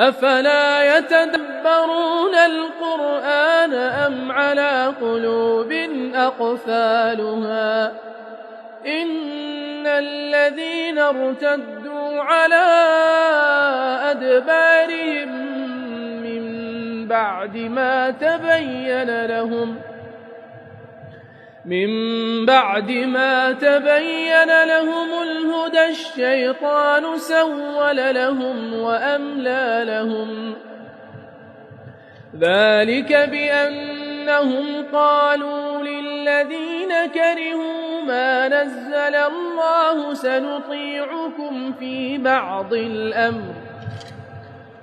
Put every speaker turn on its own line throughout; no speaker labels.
أفلا يتدبرون القرآن أم على قلوب أقفالها إن الذين ارتدوا على أدبارهم من بعد ما تبين لهم الهدى الشيطان سول لهم وأملى لهم ذلك بأنهم قالوا للذين كرهوا ما نزل الله سنطيعكم في بعض الأمر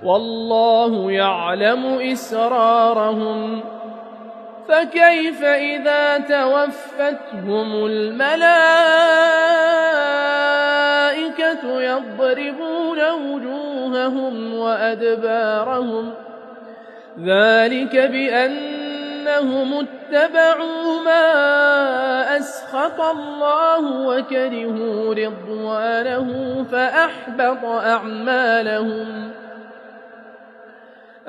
والله يعلم إسرارهم فكيف إذا توفتهم الملائكة يضربون وجوههم وأدبارهم ذلك بأنهم اتبعوا ما أسخط الله وكرهوا رضوانه فأحبط أعمالهم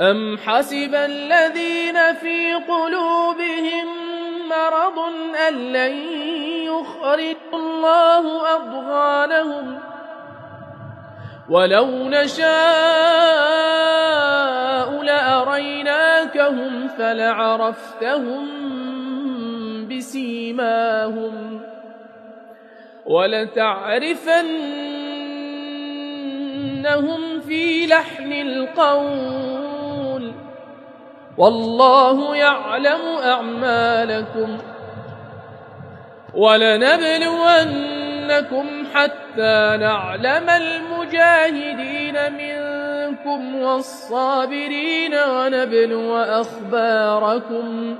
أم حسب الذين في قلوبهم مرض أن لن يخرج الله أضغانهم ولو نشاء لأريناكهم فلعرفتهم بسيماهم ولتعرفنهم في لحن القول والله يعلم أعمالكم ولنبلونكم حتى نعلم المجاهدين منكم والصابرين ونبلو أخباركم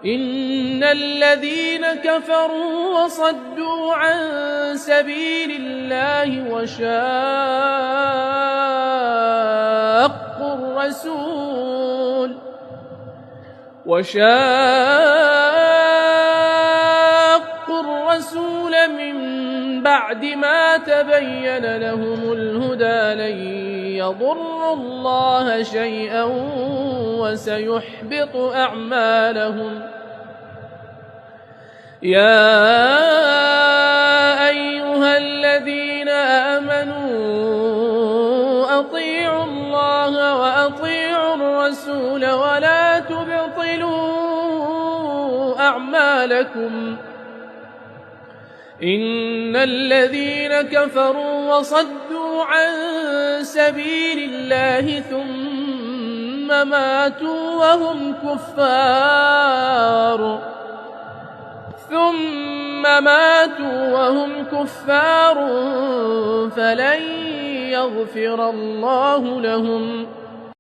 إن الذين كفروا وصدوا عن سبيل الله وشاقوا الرسول من بعد ما تبين لهم الهدى لن يضروا الله شيئا وسيحبط أعمالهم يا أيها الذين آمنوا أطيعوا الله وأطيعوا الرسول ولا تبطلوا أعمالكم إن الذين كفروا وصدوا عن سبيل الله ثم ماتوا وهم كفار فلن يغفر الله لهم